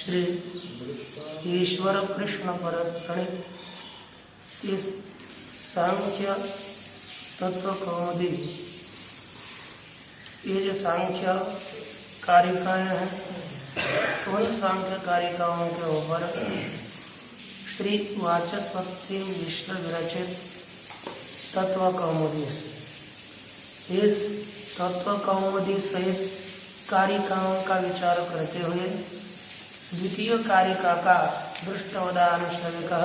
श्री ईश्वर कृष्ण पर प्रणीत इस सांख्य तत्व कौमुदी, ये जो सांख्य कारिकाएं हैं उन सांख्य कारिकाओं के ऊपर श्री वाचस्पति विष्णु विरचित तत्व कौमुदी है। इस तत्व कौमुदी सहित कारिकाओं का विचार करते हुए द्वितीय कारिका का दृष्टवदानुश्रविकः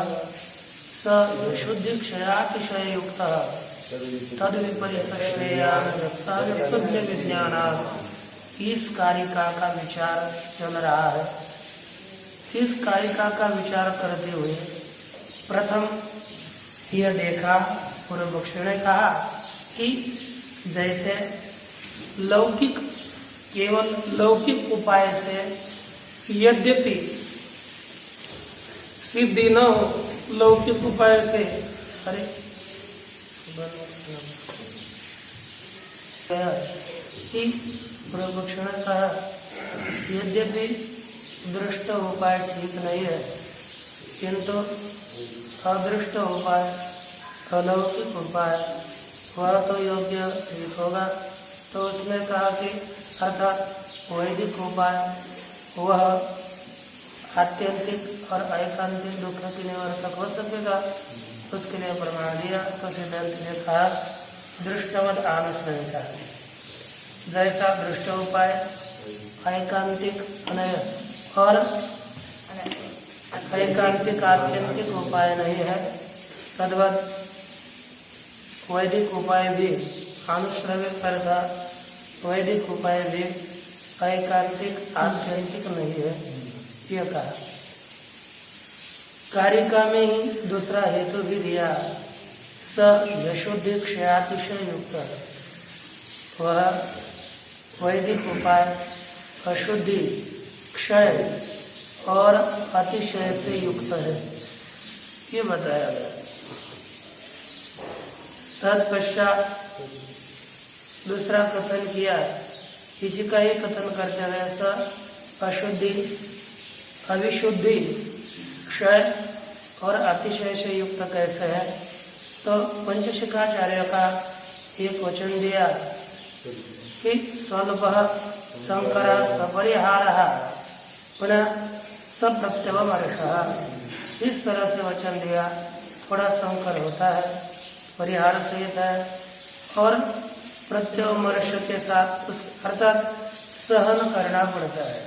स विशुद्धि क्षयातिशय युक्त तद विपरीत श्रेयानुज्ञ विज्ञानात् इस कारिका का विचार चल रहा है। इस कारिका का विचार करते हुए प्रथम यह देखा, पूर्व पक्ष ने कहा कि जैसे लौकिक, केवल लौकिक उपाय से यद्यपि सिद्धि न हो, लौकिक उपाय से पूर्वपक्ष ने कहा यद्यपि दृष्ट उपाय ठीक नहीं है, किंतु अदृष्ट उपाय, अलौकिक उपाय वह तो योग्य ठीक होगा। तो उसने कहा कि अर्थात वैदिक उपाय वह आत्यंतिक और ऐकांतिक दुख की निवारक हो सकेगा, उसके लिए प्रमाण दिया। तो सिद्धांत ने कहा दृष्टवद आनुष्ठिका, जैसा दृष्ट उपाय ऐकांतिक और ऐकांतिक आत्यंतिक उपाय नहीं है, तद्वत वैदिक उपाय भी आनुश्रविक अर्थात वैदिक उपाय भी ऐकांतिक आत्यंतिक नहीं है, यह कहा। कारिका में ही दूसरा हेतु भी दिया, स विशुद्धि क्षयातिशय युक्त, वह वैदिक उपाय अशुद्धि, क्षय और अतिशय से युक्त है, ये बताया गया। तत्पश्चात दूसरा कथन किया, इसी का ही कथन करते हुए स अशुद्धि, अविशुद्धि, क्षय और अतिशय से युक्त कैसे है। तो पंचशिखाचार्य का एक वचन दिया कि स्वल्पः संकरः सपरिहारः पुनः सप्रत्यवमर्षः, इस तरह से वचन दिया। थोड़ा संकर होता है, परिहार सहित है और प्रत्यवमर्ष के साथ उस अर्थात सहन करना पड़ता है।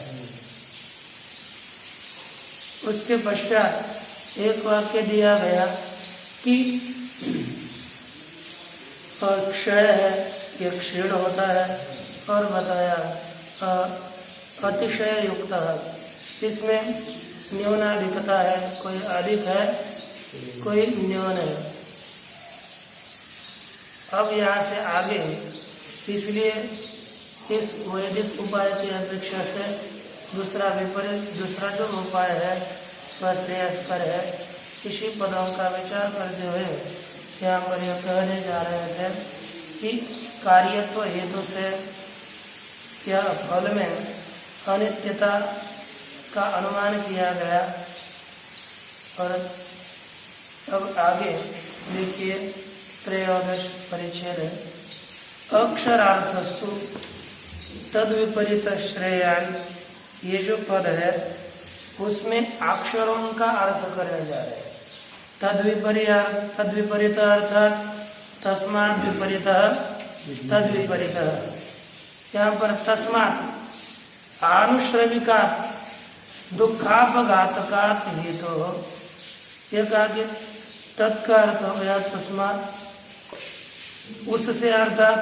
उसके पश्चात एक वाक्य दिया गया कि क्षय है, ये क्षीण होता है, और बताया अतिशय युक्त है, इसमें न्यूनाधिकता है, कोई अधिक है कोई न्यून है। अब यहाँ से आगे इसलिए इस वैदिक उपाय की अपेक्षा से दूसरा विपरीत, दूसरा जो उपाय है वह श्रेयस्कर है। इसी पदों का विचार करते हुए यहाँ पर यह कहने जा रहे थे कि कार्यत्व हेतु से यह फल में अनित्यता का अनुमान किया गया। और अब आगे देखिए त्रयोदश परिच्छेद है, अक्षरार्थस्तु तद विपरीत श्रेयान, ये जो पद है उसमें अक्षरों का अर्थ करने जा रहे हैं। तद विपरीत अर्थात तस्मात् विपरीत तद विपरीत, यहाँ पर तस्मात् आनुश्रविका दुखापघातकात् हेतु, यह कहा कि तत्का अर्थ हो गया तस्मात्, उससे अर्थात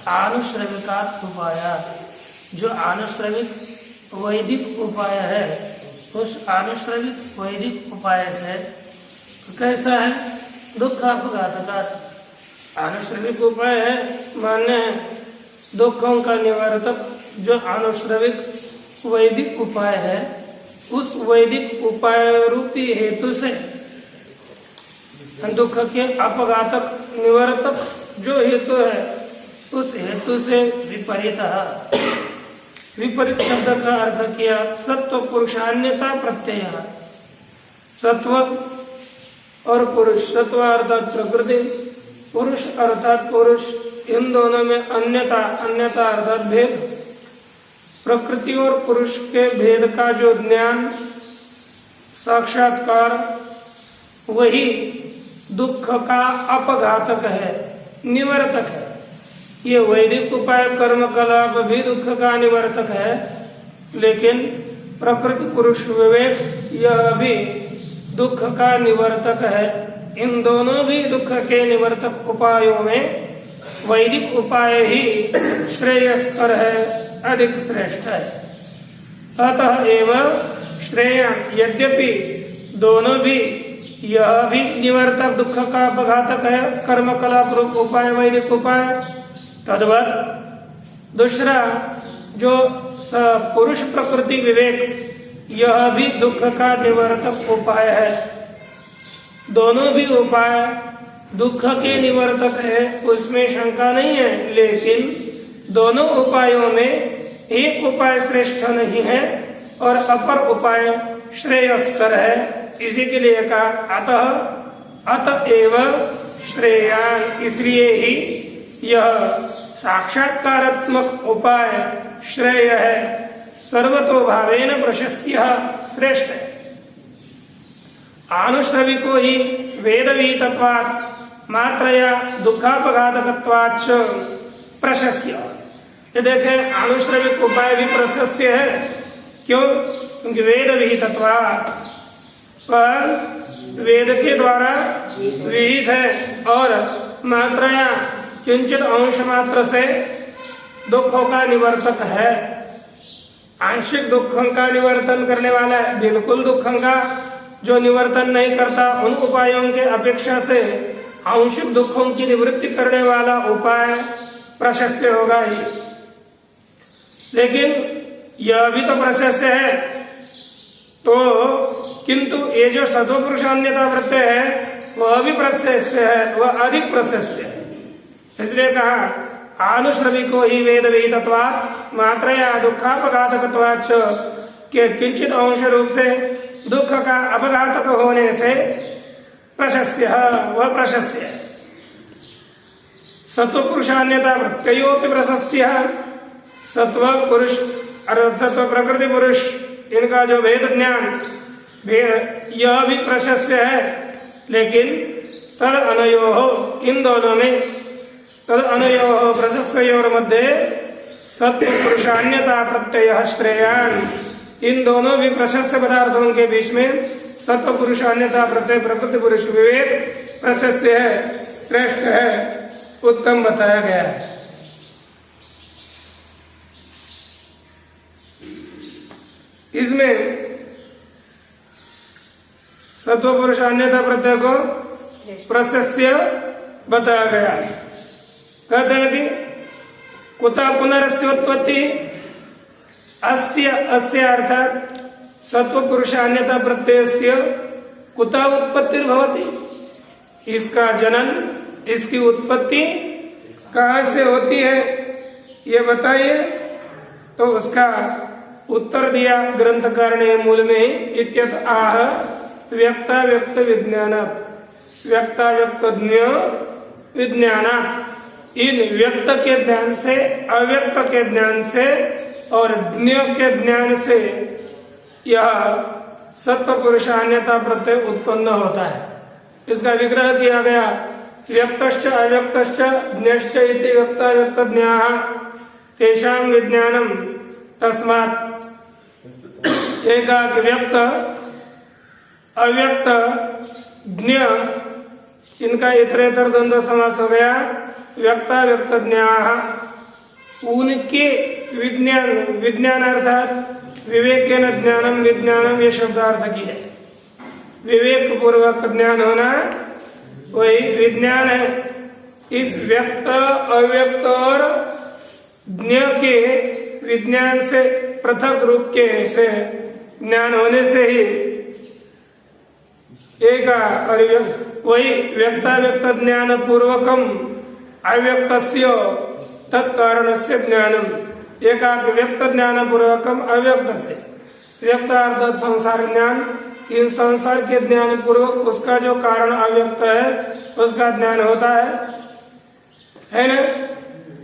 आनुश्रविकात् उपाय, जो आनुश्रविक वैदिक उपाय है उस आनुश्रविक वैदिक उपाय से कैसा है, दुखापघातकात्, आनुश्रविक उपाय है मान्य है दुखों का निवारक, जो आनुश्रविक वैदिक उपाय है उस वैदिक उपाय रूपी हेतु से दुख के अपघातक निवर्तक जो हेतु है उस हेतु से विपरीत शब्द का अर्थ किया सत्व पुरुषान्यता प्रत्यय। सत्व और पुरुष, सत्व अर्थात प्रकृति, पुरुष अर्थात पुरुष, इन दोनों में अन्यता अर्थात भेद। प्रकृति और पुरुष के भेद का जो ज्ञान साक्षात्कार वही दुख का अपघातक है, निवर्तक है। ये वैदिक उपाय कर्म कलाप भी दुख का निवर्तक है, लेकिन प्रकृति पुरुष विवेक यह भी दुख का निवर्तक है। इन दोनों भी दुख के निवर्तक उपायों में वैदिक उपाय ही श्रेयस्कर है, अधिक श्रेष्ठ है। अतः एवं श्रेय, यद्यपि दोनों भी, यह भी निवर्तक दुख का अपघातक है, कर्म कलाप रूप उपाय वैदिक उपाय, तद्वत दूसरा जो पुरुष प्रकृति विवेक यह भी दुख का निवर्तक उपाय है। दोनों भी उपाय दुख के निवर्तक है, उसमें शंका नहीं है, लेकिन दोनों उपायों में एक उपाय श्रेष्ठ नहीं है और अपर उपाय श्रेयस्कर है। इसी के लिए कहा अतएव श्रेयान, इसलिए ही यह साक्षात्कारात्मक उपाय श्रेय है, सर्वतो भावेन प्रशस्य श्रेष्ठ है। आनुश्रविको ही वेदवीतत्वात् मात्रया दुखापघातकत्वाच्च प्रशस्य। ये देखें, आनुश्रविक उपाय भी प्रशस्य है। क्यों? क्योंकि वेद विहितत्वात्, पर वेद के द्वारा विहित है और मात्रया किंचित अंश मात्र से दुखों का निवर्तक है। आंशिक दुखों का निवर्तन करने वाला है, बिल्कुल दुखों का जो निवर्तन नहीं करता, उन उपायों के अपेक्षा से आंशिक दुखों की निवृत्ति करने वाला उपाय प्रशस्य होगा ही। लेकिन यह भी तो प्रशस्य है, तो किंतु ये जो सत्वपुरुषान्यता प्रत्यय है वह भी प्रशस्य है, वह अधिक प्रशस्य है। इसलिए कहा आनुश्रविको ही वेद विहितत्वात् मात्रया दुखापघातकत्वाच्च, के किंचित अंश रूप से दुख का अपघातक होने से प्रशस्य, वह प्रशस्य है। सत्व पुरुषान्यता प्रत्ययोपि प्रशस्य, सत्व पुरुष और सत्व प्रकृति पुरुष इनका जो भेद ज्ञान यह भी प्रशस्य है, लेकिन तद अनयोः, इन दोनों में तद अनयोः प्रशस्योर मध्य सत्व पुरुषान्यता प्रत्यय श्रेयान, इन दोनों भी प्रशस्त पदार्थों के बीच में सत्व पुरुषान्यता प्रत्यय प्रकृति पुरुष विवेक प्रशस्य है, श्रेष्ठ है, उत्तम बताया गया है। इसमें सत्व पुरुषान्यता प्रत्यय को प्रशस्य बताया गया। कहते हैं कि कुतः पुनरस्योत्पत्ति, अस्य अर्थात सत्व पुरुषान्यता प्रत्ययस्य कुतः उत्पत्तिर्भवति, इसका जनन, इसकी उत्पत्ति कहाँ से होती है ये बताइए। तो उसका उत्तर दिया ग्रंथकार ने मूल में, इत्यत आह व्यक्ता व्यक्त विज्ञान, व्यक्ता व्यक्त विज्ञान, इन व्यक्त के ज्ञान से, अव्यक्त के ज्ञान से और ज्ञ के ज्ञान से यह सत्व पुरुषान्यता प्रत्यय उत्पन्न होता है। इसका विग्रह किया गया, व्यक्तश्च अव्यक्तश्च ज्ञश्च इति व्यक्ता व्यक्त ज्ञाः तेषां विज्ञानम तस्मात्। एकाक व्यक्त अव्यक्त ज्ञ, इनका इतरेतर द्वंद्व समास हो गया। व्यक्ता व्यक्त ज्ञाः, उनके विज्ञान, विज्ञान अर्थात विवेकेन ज्ञानम विज्ञानम, ये शब्दार्थ की है। विवेक पूर्वक ज्ञान होना वही विज्ञान है। इस व्यक्त अव्यक्त और ज्ञ के विज्ञान से पृथक रूप के से ज्ञान होने से ही एक और वही व्यक्ताव्यक्त ज्ञान पूर्वकम अव्यक्तस्य तत्कारणस्य ज्ञानम एकाक व्यक्त ज्ञान पूर्वकम अव्यक्त से व्यक्त अर्थात संसार ज्ञान, इन संसार के ज्ञान पूर्वक उसका जो कारण अव्यक्त है उसका ज्ञान होता है ना।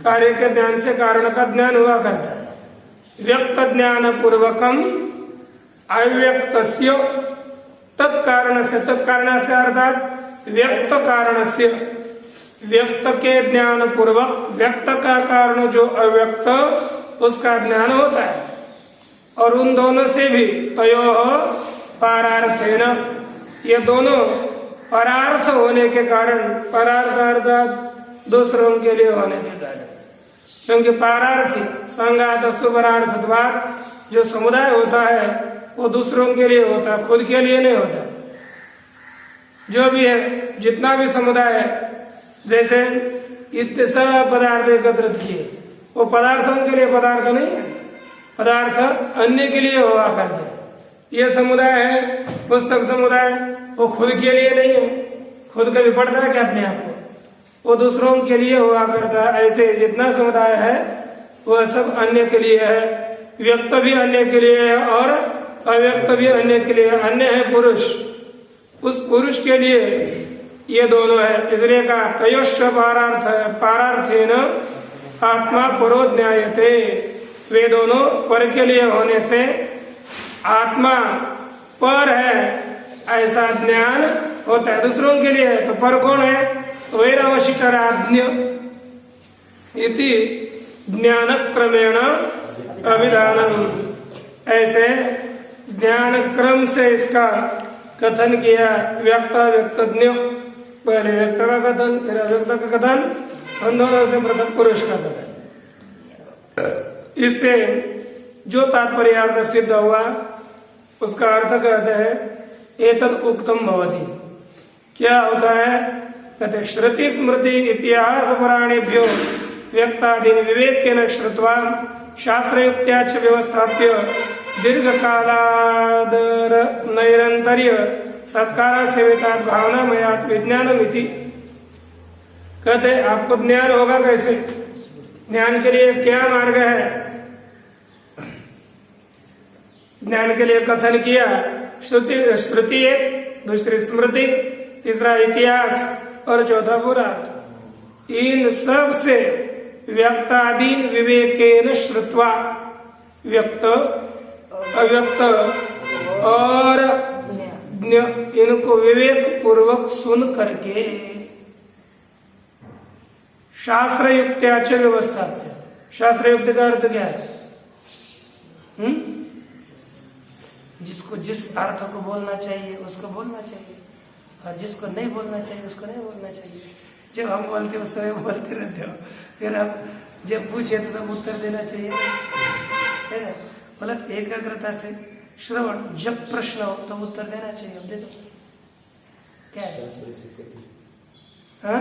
कार्य के ज्ञान से कारण का ज्ञान हुआ करता है। व्यक्त ज्ञान पूर्वकम अव्यक्तस्य तत्कारण से अर्थात व्यक्त कारण से व्यक्त के ज्ञान पूर्वक व्यक्त का कारण जो अव्यक्त उसका ज्ञान होता है। और उन दोनों से भी तयोः पारार्थेन, ये दोनों परार्थ होने के कारण, परार्थ अर्थात दूसरों के लिए होने के कारण, क्योंकि पारार्थी संगातस्तु परार्थ द्वार जो समुदाय होता है वो दूसरों के लिए होता है, खुद के लिए नहीं होता। जो भी है जितना भी समुदाय है, जैसे इतने सब पदार्थ एकत्रित किए, वो पदार्थों के लिए पदार्थ नहीं है, पदार्थ अन्य के लिए हुआ करते हैं। ये समुदाय है पुस्तक समुदाय, वो खुद के लिए नहीं है, खुद कभी पढ़ता है क्या अपने आप को, वो दूसरों के लिए हुआ करता है। ऐसे जितना समुदाय है वह सब अन्य के लिए है, व्यक्त भी अन्य के लिए है और अव्यक्त भी अन्य के लिए। अन्य है पुरुष, उस पुरुष के लिए ये दोनों है, इसलिए कहा तयोश्च पारार्थेन आत्मा परो ज्ञायते। वे दोनों पर के लिए होने से आत्मा पर है ऐसा ज्ञान होता है, दूसरों के लिए है। तो पर कौन है? वैरवशिचराज्ञ इति ज्ञान क्रमेण अभिधानम। ऐसे ज्ञान क्रम से इसका कथन किया। व्यक्ताव्यक्तज्ञ, पहले व्यक्त का कथन, फिर अव्यक्त का कथन, उन दोनों से प्रथम पुरुष का कथन। इससे जो तात्पर्य सिद्ध हुआ उसका अर्थ कहते हैं एतद उक्तम भवति। क्या होता है? कहते श्रुति स्मृति इतिहास पुराणेभ्यो व्यक्तादीन विवेकेन श्रुत्वा शास्त्रयुक्त्या च व्यवस्थाप्य दीर्घकालादर नैरंतर्य सत्कार सेविता भावना मयात विज्ञानमिति। कहते आपको ज्ञान होगा कैसे? ज्ञान के लिए क्या मार्ग है? ज्ञान के लिए कथन किया श्रुति एक, दूसरी स्मृति, तीसरा इतिहास और चौथा पुराण। इन सब से व्यक्तादीन विवेकेन श्रुत्वा, व्यक्त अव्यक्त और इनको विवेक पूर्वक सुन करके शास्त्र युक्त्याच व्यवस्थाप्य। शास्त्र युक्त का अर्थ क्या है? जिसको जिस अर्थ को बोलना चाहिए उसको बोलना चाहिए, और जिसको नहीं बोलना चाहिए उसको नहीं बोलना चाहिए। जब हम बोलते उस समय बोलते रहते हो, फिर आप जब पूछे तो उत्तर देना चाहिए, है ना? मतलब एकाग्रता से श्रवण, जब प्रश्न हो तो उत्तर देना चाहिए। अब दे दो क्या है? हाँ?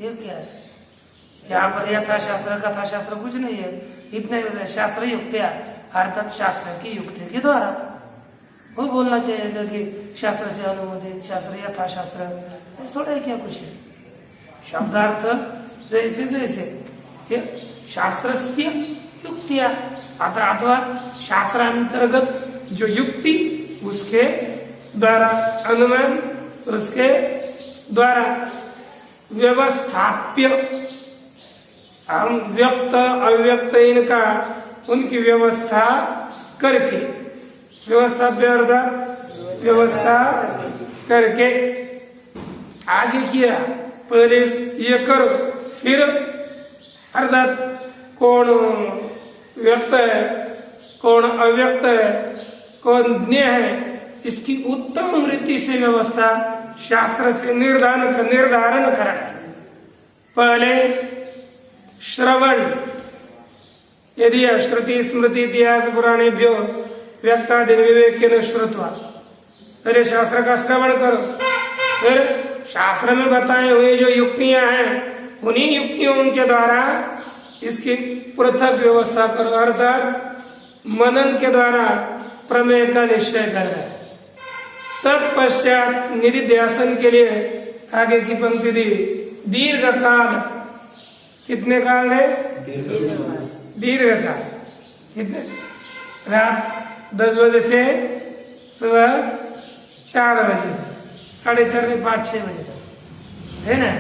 ये क्या है? यहाँ पर यथाशास्त्र कथाशास्त्र कुछ नहीं है, इतना ही शास्त्र युक्तिया अर्थात शास्त्र की युक्ति के द्वारा वो बोलना चाहिए कि शास्त्र से अनुमोदित, शास्त्र यथाशास्त्र, थोड़ा ही क्या कुछ है। शब्दार्थ जैसे जैसे शास्त्र से युक्तिया अथवा शास्त्रांतर्गत जो युक्ति उसके द्वारा, अनुमान उसके द्वारा व्यवस्थाप्य, हम व्यक्त अव्यक्त इनका उनकी व्यवस्था करके, व्यवस्थाप्य अर्थात व्यवस्था करके आगे किया। पहले ये करो, फिर अर्थात कौन व्यक्त है, कौन अव्यक्त है, कौन ज्ञ है, इसकी उत्तम रीति से व्यवस्था शास्त्र से निर्धारण करना। पहले श्रवण, यदि श्रुति स्मृति इतिहास पुराणेभ्यो व्यक्तादीन विवेकेन श्रुत्वा, पहले शास्त्र का श्रवण करो, फिर शास्त्र में बताए हुए जो युक्तियां हैं उन्हीं युक्तियों के द्वारा इसकी पृथक व्यवस्था करो। अर्थात मनन के द्वारा प्रमेय का निश्चय करना है। तत्पश्चात निधिध्यासन के लिए आगे की पंक्ति दी, दीर्घ काल। कितने काल है? दीर्घ काल। कितने? रात 10 बजे से सुबह 4 बजे, 4:30 5-6 बजे तक, है ना।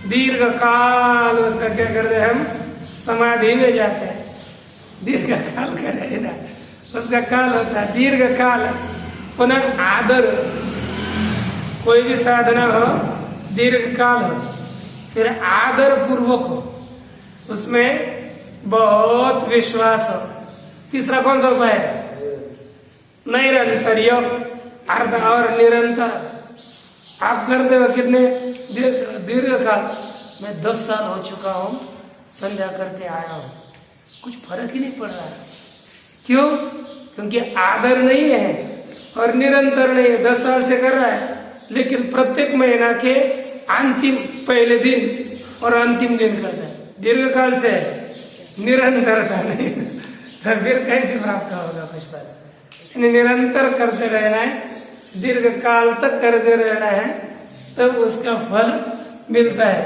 दीर्घ काल उसका क्या करते हैं हम? समाधि में जाते हैं। दीर्घ काल करे, है ना, उसका काल होता है दीर्घ काल। पुनः आदर, कोई भी साधना हो दीर्घ काल हो, फिर आदर पूर्वक हो, उसमें बहुत विश्वास हो। तीसरा कौन सा उपाय है? निरंतर योग, अर्ध और निरंतर। आप करते हो कितने? दीर्घ काल। मैं 10 साल हो चुका हूँ संध्या करते आया हूँ, कुछ फर्क ही नहीं पड़ रहा है। क्यों? क्योंकि आदर नहीं है और निरंतर नहीं है। 10 साल से कर रहा है, लेकिन प्रत्येक महीना के अंतिम पहले दिन और अंतिम दिन करता है। दीर्घ काल से निरंतरता नहीं, तो फिर कैसे प्राप्त होगा कुछ फल? निरंतर करते रहना है, दीर्घ काल तक करते रहना है, तब उसका फल मिलता है।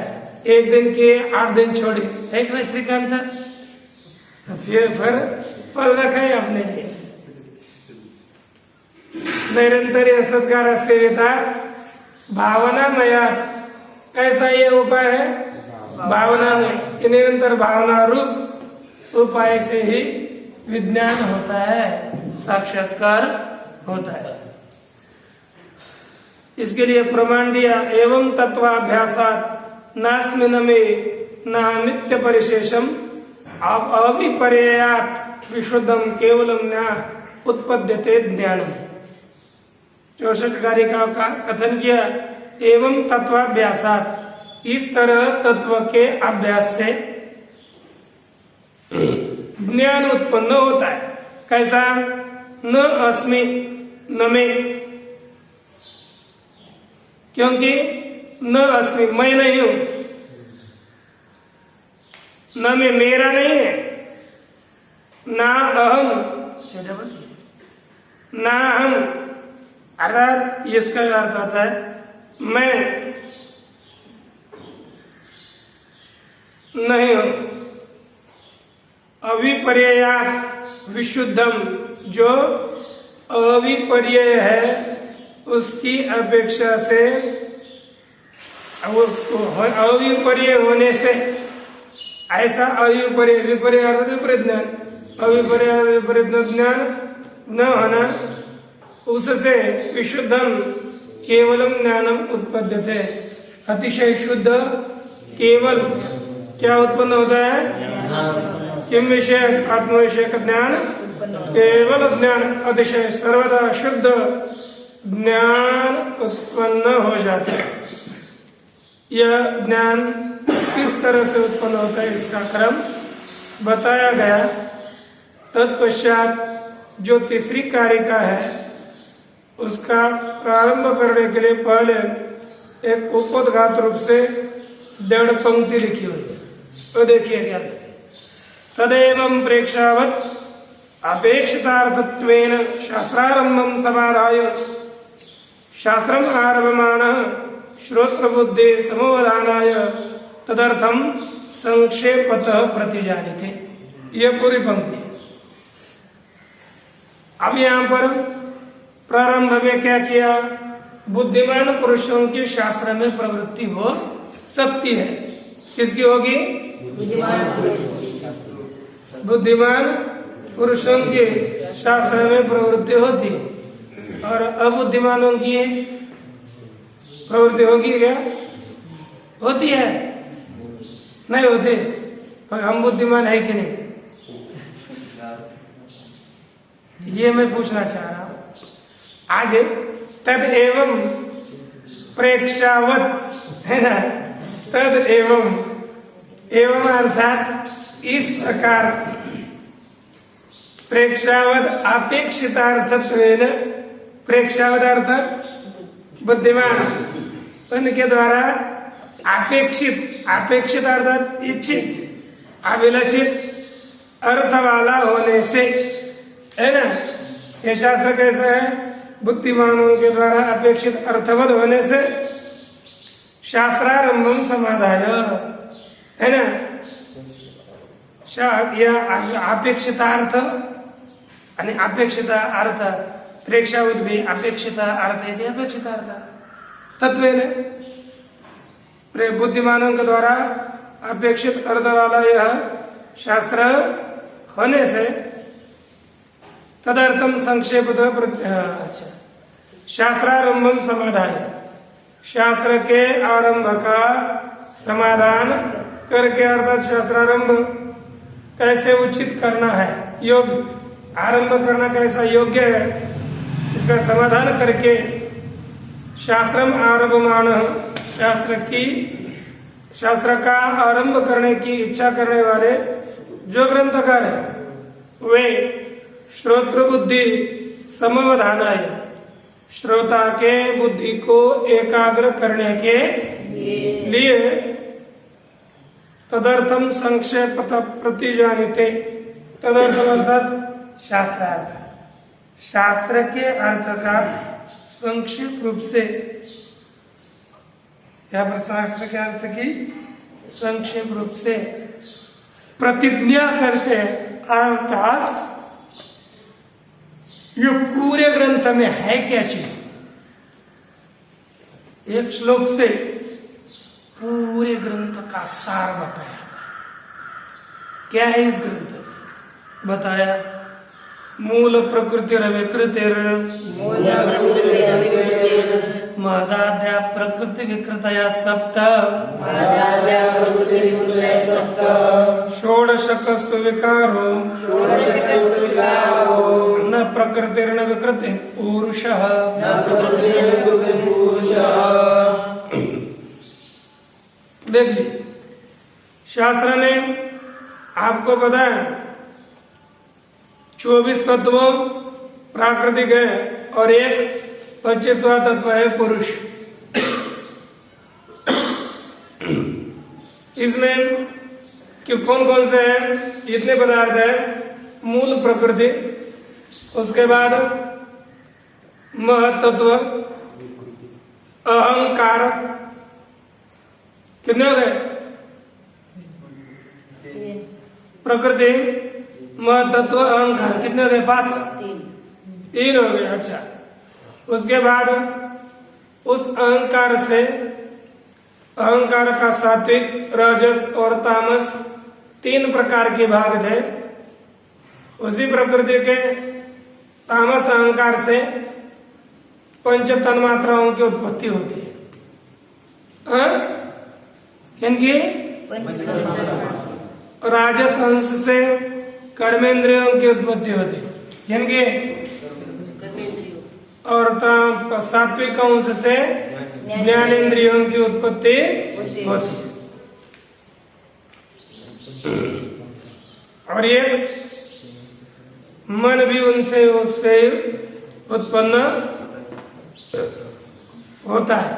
एक दिन के 8 दिन छोड़ी, एक ना श्रीकांत, फिर फल रखा है अपने लिए। निरंतर सत्कार सेविता भावना मया। कैसा ये उपाय है? भावना में, निरंतर भावना रूप उपाय से ही विज्ञान होता है, साक्षात्कार होता है। इसके लिए प्रमाण दिया, एवं तत्वाभ्यासात नास्मिन में नामित्य परिशेषम अविपर्यात विशुद्धम केवलम न उत्पद्यते ज्ञानम। 64 कारिका का कथन किया, एवं तत्वाभ्यासात, इस तरह तत्व के अभ्यास से ज्ञान उत्पन्न होता है। कैसा? न अस्मि न में, क्योंकि न अस्मि, मैं नहीं हूं, न में, मेरा नहीं है, ना अहम, ना हम, अर्थात इसका अर्थ आता है मैं नहीं हूं। अविपर्यात विशुद्धम, जो अविपर्य है उसकी अपेक्षा से, अविपर्य होने से, ऐसा अविपर्य, विपर्य अर्थ विपरीत ज्ञान, अविपर्य विपरीत ज्ञान न होना, उससे विशुद्धम केवलम ज्ञानम उत्पद्यते, अतिशय शुद्ध केवल क्या उत्पन्न होता है? किम विषय? आत्म विषय का ज्ञान, केवल ज्ञान, अतिशय सर्वदा शुद्ध ज्ञान उत्पन्न हो जाता है। यह ज्ञान किस तरह से उत्पन्न होता है, इसका क्रम बताया गया। तत्पश्चात जो तीसरी कारिका है, उसका प्रारंभ करने के लिए पहले एक उपोद्घात रूप से 1.5 पंक्ति लिखी हुई है, तो देखिए क्या। तदेवं प्रेक्षावत् अपेक्षितार्थत्वेन शास्त्रारंभं समाधाय शास्त्रम आरभमाणः श्रोत्रबुद्धे समोधानाय तदर्थम संक्षेपतः प्रतिजानीते। यह पूरी पंक्ति है। अब यहाँ पर प्रारंभ में क्या किया? बुद्धिमान पुरुषों की शास्त्र में प्रवृत्ति हो सकती है। किसकी होगी? बुद्धिमान पुरुषों की शास्त्र में प्रवृत्ति होती है, और अबुद्धिमानों की प्रवृत्ति होगी क्या? होती है? नहीं होती। पर हम बुद्धिमान है कि नहीं, ये मैं पूछना चाह रहा हूं। आगे तद एवं प्रेक्षावत, है ना, तद एवं अर्थात इस प्रकार, प्रेक्षावत अपेक्षितार्थत्वेन, प्रेक्षावत अर्थात बुद्धिमान उनके द्वारा अपेक्षित अर्थात इच्छित, अभिलषित अर्थ वाला होने से है ना। ये शास्त्र कैसा है? बुद्धिमानों के द्वारा अपेक्षित अर्थवद होने से शास्त्रारंभम समाधाय, है ना। यह अपेक्षितार्थ आणि अपेक्षित अर्थ प्रेक्षा उद्भी अपेक्षित अर्थ यदि अपेक्षितार्थ तत्वेन बुद्धिमानों के द्वारा अपेक्षित अर्थ वाला यह शास्त्र होने से तदर्थम संक्षेप अच्छा शास्त्रारंभम समाधाय, शास्त्र के आरंभ का समाधान करके अर्थात शास्त्रारंभ कैसे उचित करना है, योग्य आरंभ करना कैसा योग्य है, इसका समाधान करके शास्त्रम आरंभमाण, शास्त्र का आरंभ करने की इच्छा करने वाले जो ग्रंथकार है वे श्रोत्र बुद्धि समवधानाय, श्रोता के बुद्धि को एकाग्र करने के लिए तदर्थम संक्षेप प्रतिजानिते, तदर्थम अर्थात शास्त्रार्थ, शास्त्र के अर्थ का संक्षिप्त रूप से, यहाँ पर शास्त्र के अर्थ की संक्षेप रूप से प्रतिज्ञा करते हैं, अर्थात ये पूरे ग्रंथ में है क्या चीज, एक श्लोक से पूरे ग्रंथ का सार बताया। क्या है इस ग्रंथ में? बताया मूल प्रकृति महदाद्या प्रकृति विकृतया सप्त षोडशकस्तु विकारो न प्रकृतिर्न विकृति पुरुषः। देख ली, शास्त्र ने आपको बताया 24 तत्व प्राकृतिक है और एक 25वां तत्व है पुरुष। इसमें कि कौन कौन से हैं? इतने पदार्थ है, मूल प्रकृति, उसके बाद महतत्व, अहंकार, कितने हो गए? प्रकृति, महतत्व, अहंकार, कितने हो गए? 5, 3 हो गए। अच्छा, उसके बाद उस अहंकार से, अहंकार का सात्विक, राजस और तामस 3 प्रकार के भाग थे। उसी प्रकृति के तामस अहंकार से 5 तन्मात्राओं की उत्पत्ति होती है। इनकी राजस अंश से कर्मेंद्रियों की उत्पत्ति होती है, इनकी और सात्विक अंश से ज्ञानेंद्रियों की उत्पत्ति होती है। और एक मन भी उनसे उससे उत्पन्न होता है।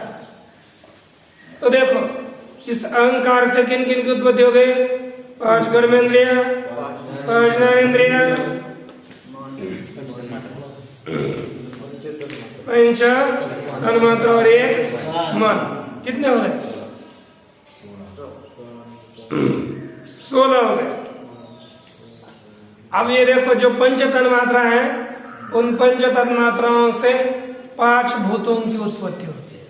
तो देखो, इस अहंकार से किन किन की उत्पत्ति हो गई? 5 कर्मेंद्रिय, 5 ज्ञानेंद्रिय, 5 तन्मात्रा और 1 मन। कितने हो गए? 16 हो गए। अब ये देखो, जो 5 तन्मात्रा है, उन 5 तन्मात्राओं से 5 भूतों की उत्पत्ति होती है।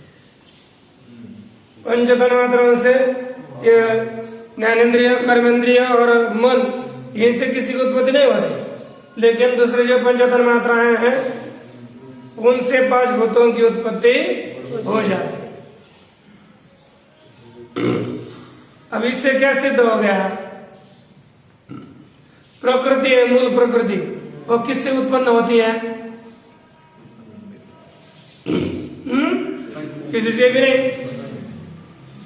5 तन्मात्राओं से ज्ञानेंद्रिय, कर्मेंद्रिय और मन, इनसे किसी की उत्पत्ति नहीं होती, लेकिन दूसरे जो 5 तन्मात्राएं हैं उनसे 5 भूतों की उत्पत्ति हो जाती है। अब इससे क्या सिद्ध हो गया? प्रकृति है, मूल प्रकृति, वो किससे उत्पन्न होती है? किसी से भी नहीं।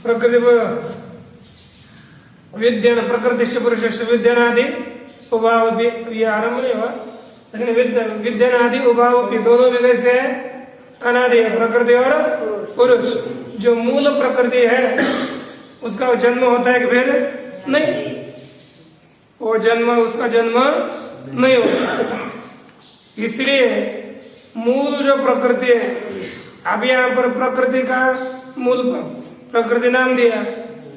प्रकृति विद्यान, प्रकृति से पुरुष से विद्यानादि उभाव भी, ये आरंभ नहीं हुआ, लेकिन विद्यानादि उभाव भी दोनों भी कैसे है? अनादि है, प्रकृति और पुरुष। जो मूल प्रकृति है उसका जन्म होता है कि फिर नहीं, वो जन्म, उसका जन्म नहीं होता। इसलिए मूल जो प्रकृति है, अब यहाँ पर प्रकृति का मूल प्रकृति नाम दिया,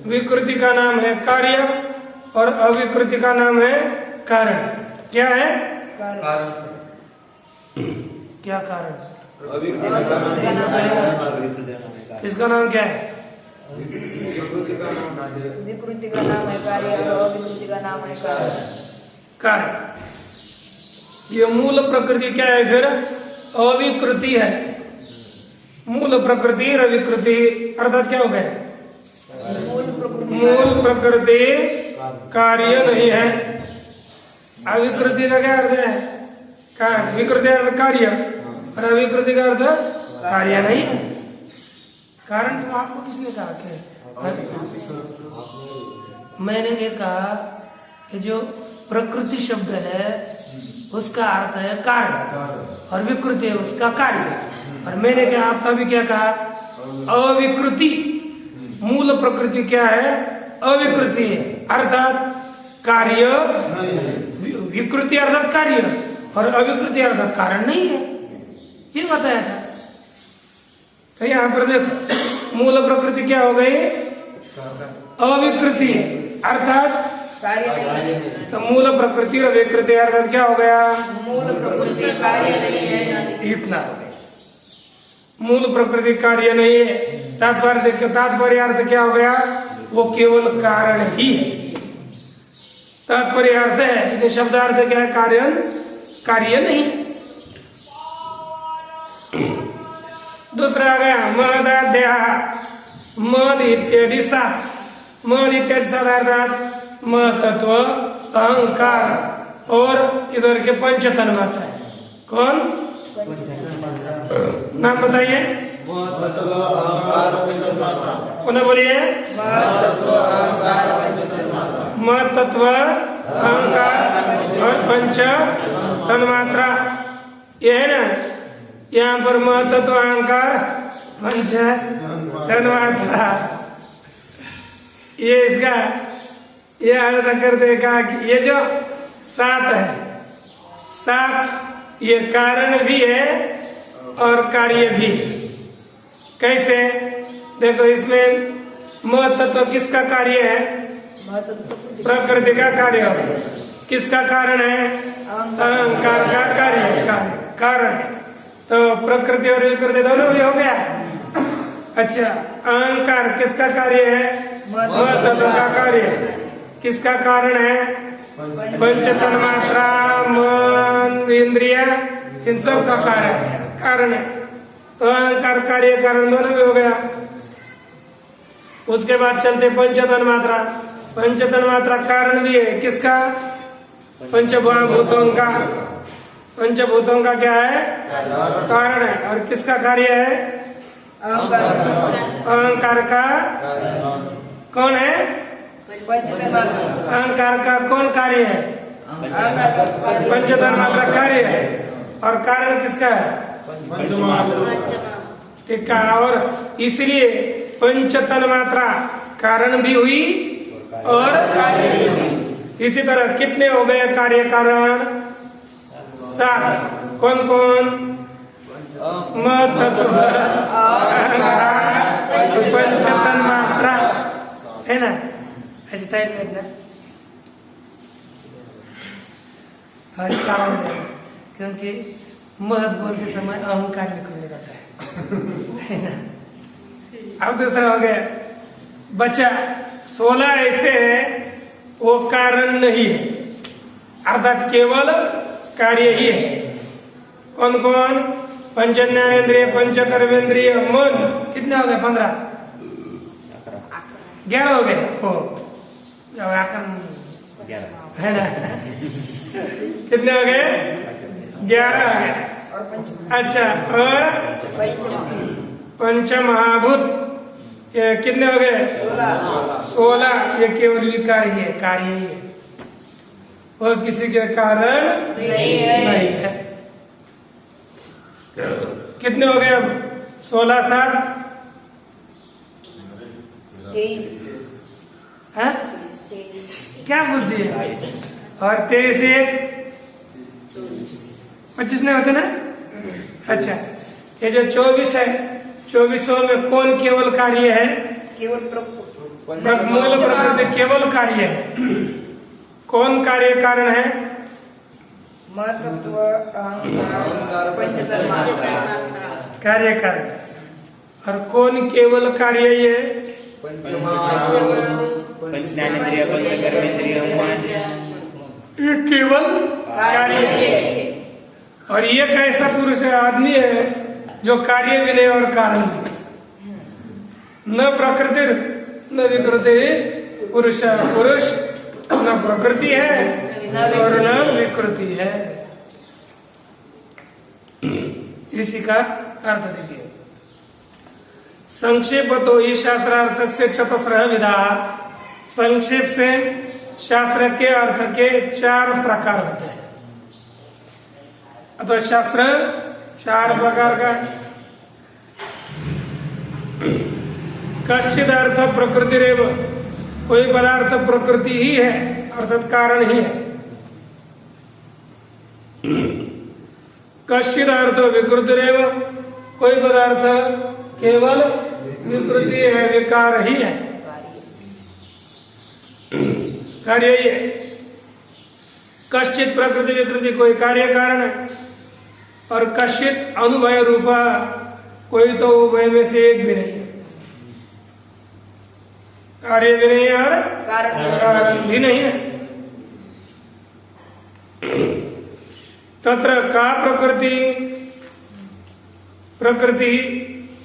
विकृति का नाम है कार्य और अविकृति का नाम है कारण। क्या है? कारण। क्या कारण? किसका नाम क्या है? विकृति का नाम है कार्य और अविकृति का नाम है कारण। कार्य। ये मूल प्रकृति क्या है? फिर अविकृति है। मूल प्रकृति और अविकृति अर्थात क्या हो गए? मूल प्रकृति कार्य नहीं है। अविकृति का क्या अर्थ है? विकृति अर्थ कार्य और अविकृति का अर्थ कार्य नहीं है। कारण तो आपको किसने कहा कि मैंने ये कहा कि जो प्रकृति शब्द है उसका अर्थ है कारण और विकृति है उसका कार्य। और मैंने क्या आपका भी क्या कहा? अविकृति। मूल प्रकृति क्या है? अविकृति है, अर्थात कार्य। विकृति अर्थात कार्य और अविकृति अर्थात कारण नहीं है, ये बताया था। तो यहाँ पर देखो मूल प्रकृति क्या हो गई? अविकृति अर्थात कार्य। तो मूल प्रकृति और विकृति अर्थात क्या हो गया? मूल प्रकृति कार्य नहीं है। इतना हो गया। मूल प्रकृति कार्य नहीं है, तात्पर्य अर्थ क्या हो गया? वो केवल कारण ही है। तात्पर्य अर्थ है, लेकिन शब्दार्थ क्या है? कार्य नहीं। दूसरा आ गया महदाद्या, मद इत्यादि सात। मद इत्यादि सात अर्थात मद तत्व, अहंकार और इधर के पंच तन्मात्रा है। कौन? नाम बताइए। पुनः बोलिए। मद तत्व, अहंकार और पंच तन्मात्रा, ये है ना। यहाँ पर मद तत्व, अहंकार, पंच तन्मात्रा, ये इसका ये अर्थ करते कहा कि ये जो सात है, सात ये कारण भी है और कार्य भी है। कैसे? देखो इसमें मद तत्व किसका कार्य है? प्रकृति का कार्य हो। किसका कारण है? अहंकार का कार्य कारण है। तो प्रकृति और विकृति दोनों भी हो गया। अच्छा, अहंकार किसका कार्य है? मद तत्व का कार्य। किसका कारण है? पंच तन्मात्रा, मन, इंद्रिय, इन सब का कारण है। तो अहंकार कार्य कारण दोनों भी हो गया। उसके बाद चलते पंच तन्मात्रा। पंच तन्मात्रा कारण भी है। किसका? पंचभूतों का। पंचभूतों का क्या है? कारण है। और किसका कार्य है? अहंकार का कौन है? अहंकार का कौन कार्य है? पंच तन्मात्रा कार्य है। और कारण किसका है? ठीक है। और इसलिए पंच तन्मात्रा कारण भी हुई और कार्य भी हुई। इसी तरह कितने हो गए कार्य कारण? सात। कौन कौन? मद तत्व, अहंकार, पंच तन्मात्रा, है ना। ऐसे तैयार बैठना हर साल, क्योंकि महत बोलते समय अहंकार निकलने लगता है ना। अब दूसरा हो गया बचा 16 ऐसे हैं वो कारण नहीं है, अर्थात केवल कार्य ही है। कौन कौन? पंच ज्ञानेन्द्रिय, पंच कर्मेंद्रिय, मन। कितने हो गए? 15, 11 हो गए। हो है ना। कितने हो गए? 11 हो गए। अच्छा, और पंच महाभूत कितने हो गए? 16। ये केवल विकार ही है, कार्य ही है, और किसी के कारण नहीं है। कितने हो गए अब? 16 7 23। है? क्या बुद्धि है? और 23 1 25 नहीं होते ना? अच्छा, ये जो 24 है, 24 में कौन केवल कार्य है? केवल मूल प्रकृति केवल कार्य है। कौन कार्य कारण है? महत्व, अहंकार, पंचतन्मात्रा। कार्य कारण। और कौन केवल कार्य ये? पंचज्ञानेंद्रिय, पंचकर्मेंद्रिय, ये केवल कार्य है। और ये कैसा पुरुष है, आदमी है जो कार्य भी नहीं और कारण भी नहीं। न प्रकृति न विकृति पुरुष, पुरुष न प्रकृति है और न विकृति है। इसी का अर्थ देखिए। संक्षेप तो ये शास्त्रार्थ से चतुस्र विधा। संक्षेप से शास्त्र के अर्थ के 4 प्रकार होते हैं। अतः शास्त्र 4 प्रकार का। कश्चिद अर्थ प्रकृति रेव, कोई पदार्थ प्रकृति ही है अर्थात कारण ही है। कश्चिद अर्थ विकृति रेव, कोई पदार्थ केवल विकृति है, विकार ही है, कार्य ही है। कश्चित प्रकृति विकृति, कोई कार्य कारण है। और कश्चित अनुभव रूपा, कोई तो उभय में से एक भी नहीं है, कार्य भी नहीं है और कारण भी नहीं है। तत्र का प्रकृति प्रकृति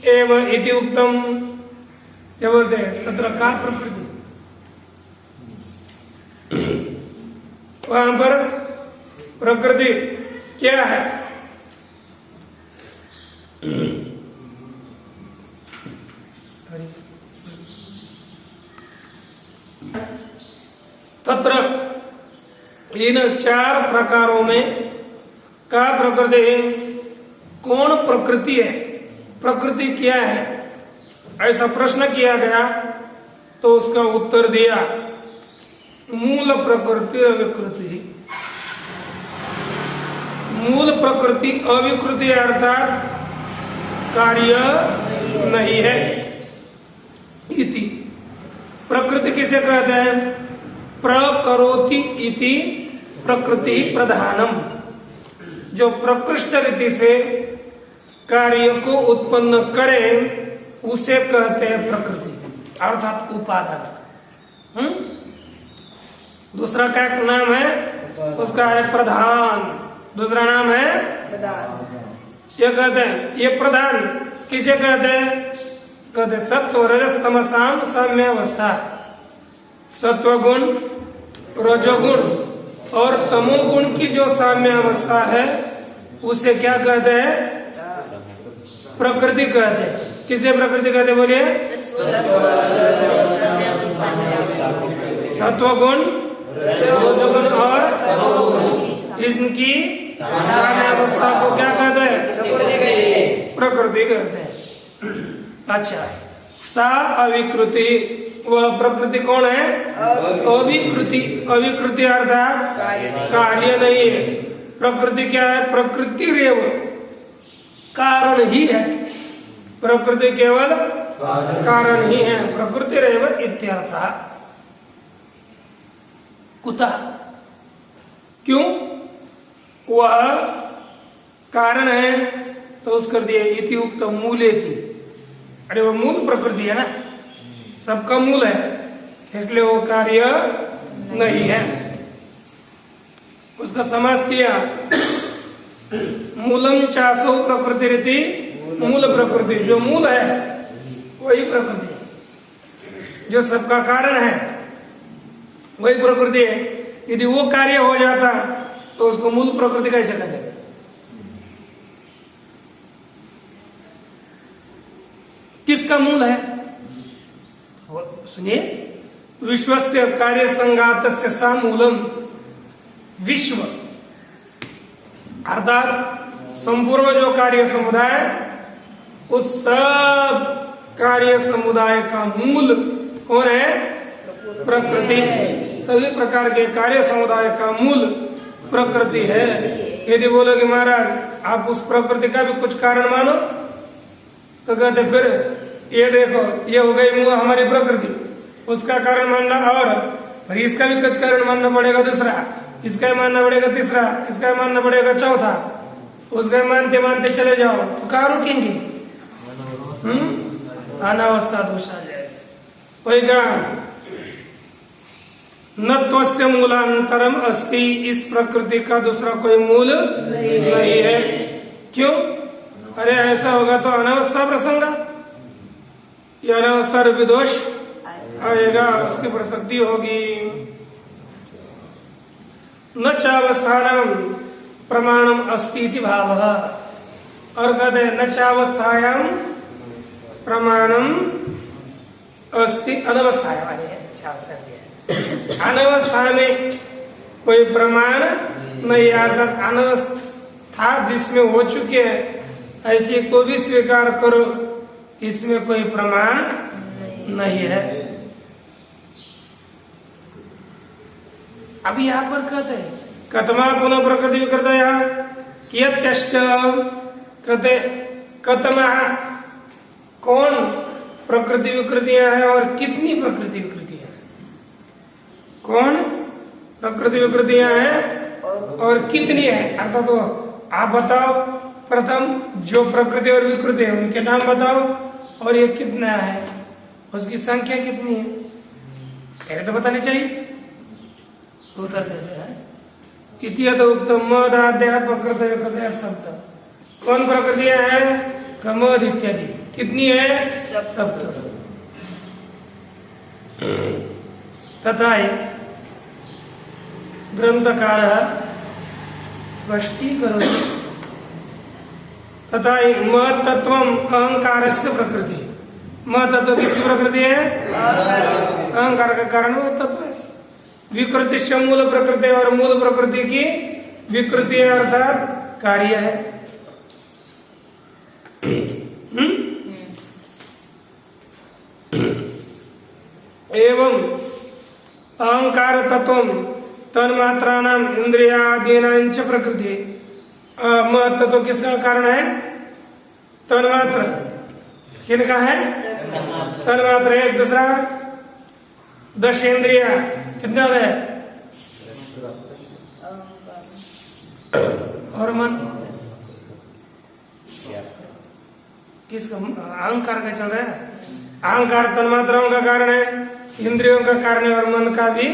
एवं इति उक्तम, क्या बोलते हैं? तत्र का प्रकृति, वहां पर प्रकृति क्या है? तत्र इन 4 प्रकारों में का प्रकृति, कौन प्रकृति है, प्रकृति क्या है, ऐसा प्रश्न किया गया तो उसका उत्तर दिया मूल प्रकृति अविकृति। मूल प्रकृति अविकृति अर्थात कार्य नहीं है। इति प्रकृति किसे कहते हैं? प्रकरोति इति प्रकृति प्रधानम, जो प्रकृष्ट रीति से कार्य को उत्पन्न करे उसे कहते हैं प्रकृति अर्थात उपादान। दूसरा क्या नाम है उसका? है प्रधान। दूसरा नाम है ये कहते हैं, ये प्रधान किसे कहते हैं? कहते सत्व रजस तमसाम साम्यावस्था। सत्व गुण, रजोगुण और तमोगुण की जो साम्यावस्था है उसे क्या कहते हैं? प्रकृति कहते हैं। किसे प्रकृति कहते बोलिए? सत्वगुण, रजोगुण और इनकी साम्यावस्था को क्या कहते हैं? प्रकृति कहते हैं। अच्छा, सा अविकृति, वह प्रकृति कौन है? अविकृति। अविकृति अर्थात कार्य नहीं है। प्रकृति क्या है? प्रकृति रेव, कारण ही है। प्रकृति केवल कारण ही है। प्रकृति रेव इत्यर्थः। कुतः, क्यों? वह कारण है तो उस कर दिया इति उक्त मूले थी। अरे वह मूल प्रकृति है ना, सबका मूल है, इसलिए वो कार्य नहीं है। उसका समास किया मूलम चासो प्रकृति रीति, मूल प्रकृति, जो मूल है वही प्रकृति, जो सबका कारण है वही प्रकृति है। यदि वो कार्य हो जाता तो उसको मूल प्रकृति कैसे कहते? किसका मूल है? सुनिए, विश्वस्य कार्य संघातस्य सा मूलम। विश्व अर्थात संपूर्ण जो कार्य समुदाय, उस सब कार्य समुदाय का मूल कौन है? प्रकृति। सभी प्रकार के कार्य समुदाय का मूल प्रकृति है। यदि बोलो कि महाराज आप उस प्रकृति का भी कुछ कारण मानो, तो कहते फिर ये देखो ये हो गई मुँह हमारी प्रकृति, उसका कारण मानना, और फिर इसका भी कुछ कारण मानना पड़ेगा दूसरा, इसका मानना पड़ेगा तीसरा, इसका मानना पड़ेगा चौथा, उसका मानते मानते चले जाओ तो कहाँ रुकेंगे? अनावस्था दोष आ जाएगा। वही कहा न त्वस्य मूलांतरम अस्ति, इस प्रकृति का दूसरा कोई मूल नहीं है। क्यों? अरे ऐसा होगा तो अनावस्था प्रसंग, ये अनावस्था रूपी दोष आएगा, उसकी प्रसक्ति होगी। न चावस्थानम प्रमाणम अस्ति इति भावः, और कहते न चावस्थायाम प्रमाणम अस्ति, अनवस्थायाम, अनवस्था में कोई प्रमाण नहीं, अर्थात अनवस्था जिसमें हो चुके हैं ऐसे को भी स्वीकार करो, इसमें कोई प्रमाण नहीं है। अभी यहाँ पर कहते हैं कतमा पुनः प्रकृति विकृत, यहाँ कियत्यश्च कहते कतमा कौन प्रकृति विकृतियां हैं और कितनी प्रकृति विकृतियां हैं, कौन प्रकृति विकृतियां हैं और कितनी है, अर्थात तो आप बताओ प्रथम जो प्रकृति और विकृति है उनके नाम बताओ, और ये कितना है, उसकी संख्या कितनी है, पहले तो बतानी चाहिए। उत्तर देते हैं इति तो उत्तम मदाद्या प्रकृति विकृतियां सप्त, कौन प्रकृतियां हैं, कमद इत्यादि, कितनी है, सप्त। तथा ग्रंथकार स्पष्टीकरोति, तथा महत्त्वम अहंकारस्य प्रकृति, महत्त्व किसकी प्रकृति है, अहंकार का कारण महत्त्व है। विकृति मूल प्रकृति, और मूल प्रकृति की विकृति अर्थात कार्य है। एवं अहंकार तत्व तन्मात्राणाम इंद्रियादीनांच प्रकृति, महत्त्व किसका कारण है, तन्मात्र, किनका है, तन्मात्र। एक दूसरा 10 इंद्रिया, कितना है, और मन किसका, अहंकार का चल रहा है, अहंकार तन्मात्राओं का कारण है, इंद्रियों का कारण है, और मन का भी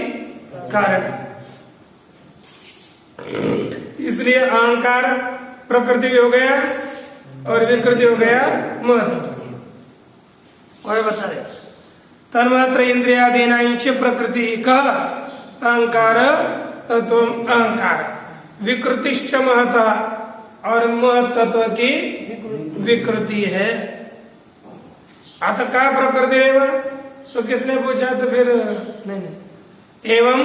कारण है। इसलिए अहंकार प्रकृति भी हो गया और विकृति हो गया महत्व। और बता रहे तन्मात्र इंद्रियादीनांच प्रकृति का अहंकार तत्व अहंकार, विकृतिश्च महतः, और महत्त्व की विकृति है। अतः का प्रकृति है, तो किसने पूछा, तो फिर नहीं। एवं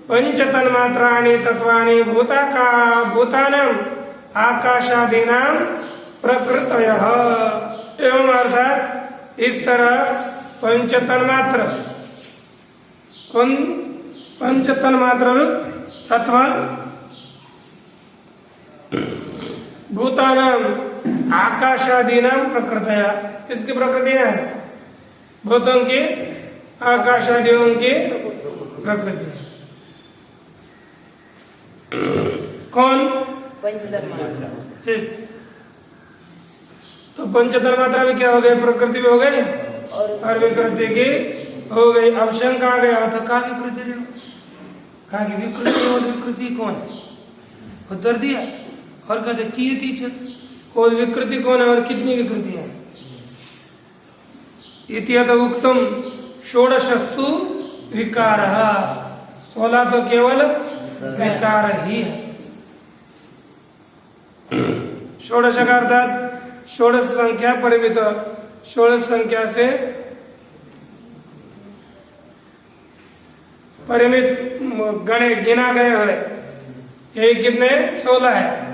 पंच तन्मात्राणि तत्वानि भूतानां आकाशादीनां प्रकृतयः, एवं अर्थात इस तरह पंच तन्मात्र, कौन पंच तन्मात्र तत्व भूतानां आकाशादीनां प्रकृतयः, किसकी प्रकृति है, भूतों की, आकाशादियों की प्रकृति। कौन, पंचतन्मात्रा। ठीक, तो पंचतन्मात्रा में क्या हो गए, प्रकृति भी हो गई और विकृति की हो गई। अब शंका आ गया था का विकृति, कहा कि विकृति और विकृति कौन है, उत्तर दिया और कहते की टीचर, और विकृति कौन है और कितनी विकृति है। इत्यत उक्तम षोडशस्तु विकार, 16 तो केवल विकार ही है। षोडश का अर्थात षोडश संख्या परिमित, षोडश संख्या से परिमित गणे गिना गए हैं, यही कितने, 16 है।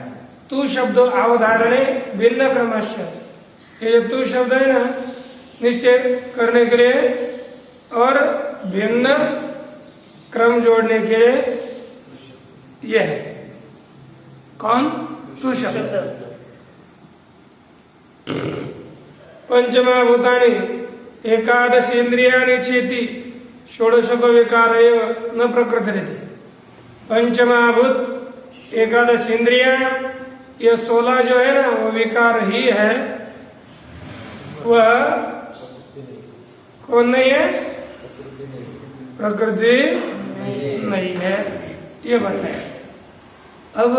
तू शब्द अवधारणे भिन्न क्रमशः, ये जो तू शब्द है ना निश्चय करने के लिए और भिन्न क्रम जोड़ने के लिए यह है। कौन? तू शब्द। शब्द पंचमा भूतानि एकादशेन्द्रियाणि चेति षोडशको विकार न प्रकृति। पंचमहाभूत एकादश इंद्रिया ये 16 जो है ना वो विकार ही है, वह कौन नहीं है? प्रकृति नहीं है, ये बताया। अब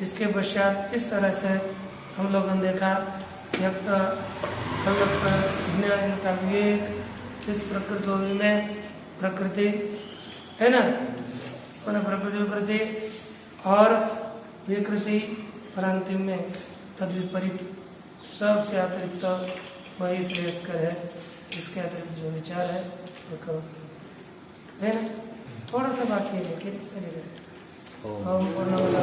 इसके पश्चात इस तरह से हम लोगों ने देखा व्यक्त अव्यक्त ज्ञान का विवेक, इस प्रकृति में प्रकृति है ना, प्रकृति विकृति और विकृति और अंतिम में तद विपरीत सबसे अतिरिक्त वही श्रेयस्कर है। इसके अतिरिक्त जो विचार है वो करो है ना, थोड़ा सा बाकी है लेकिन करेगा। ओम पूर्णमद